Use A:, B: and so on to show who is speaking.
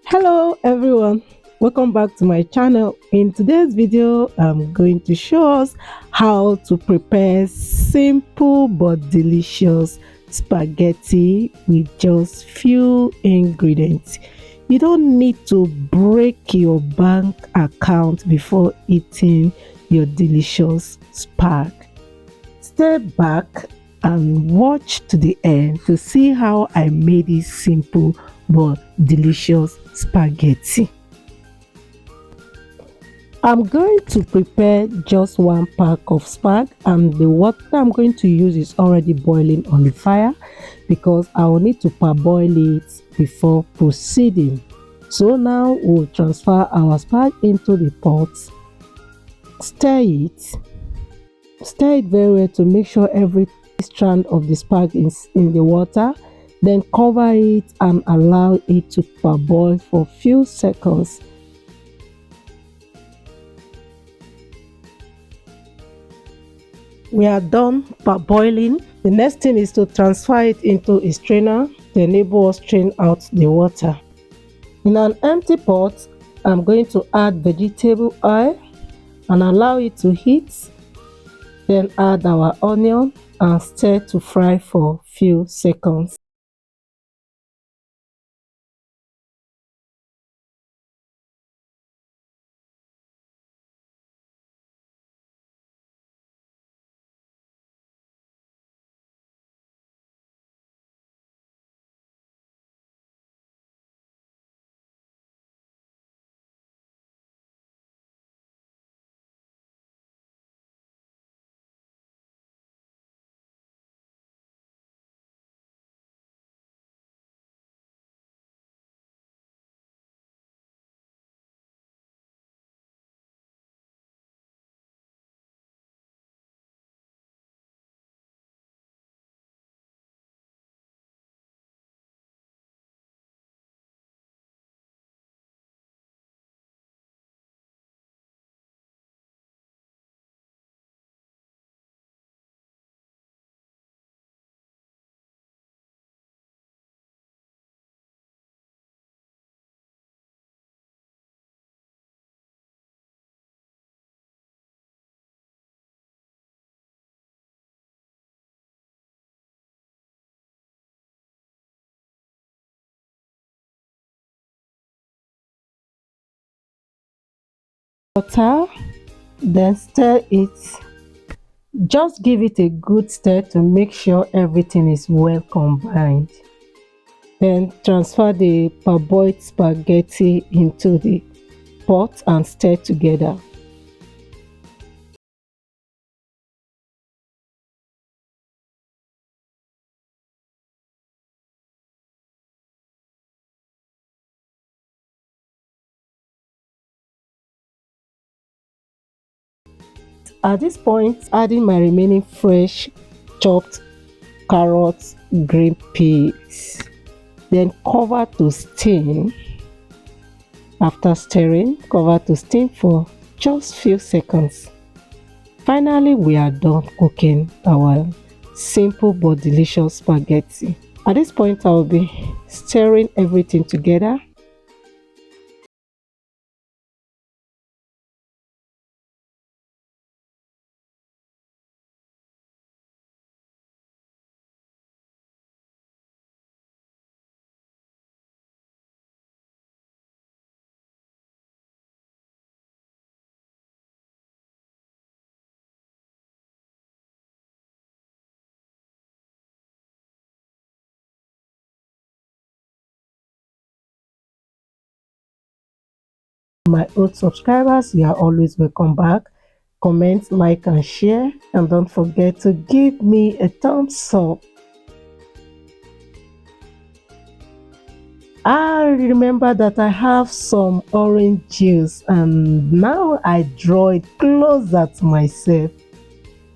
A: Hello everyone, welcome back to my channel. In today's video I'm going to show us how to prepare simple but delicious spaghetti with just few ingredients. You don't need to break your bank account before eating your delicious spag. Step back and watch to the end to see how I made it simple but delicious spaghetti. I'm going to prepare just one pack of spag, and the water I'm going to use is already boiling on the fire because I will need to parboil it before proceeding. So now we'll transfer our spag into the pot, stir it very well to make sure every strand of the spag is in the water. Then cover it and allow it to parboil for a few seconds. We are done parboiling. The next thing is to transfer it into a strainer to enable us strain out the water. In an empty pot, I'm going to add vegetable oil and allow it to heat. Then add our onion and stir to fry for a few seconds. Water, then stir it. Just give it a good stir to make sure everything is well combined. Then transfer the parboiled spaghetti into the pot and stir together. At this point, adding my remaining fresh chopped carrots, green peas. Then cover to steam. After stirring, cover to steam for just few seconds. Finally, we are done cooking our simple but delicious spaghetti. At this point, I will be stirring everything together. My old subscribers, you are always welcome back. Comment, like and share, and don't forget to give me a thumbs up. I remember that I have some orange juice, and now I draw it closer to myself.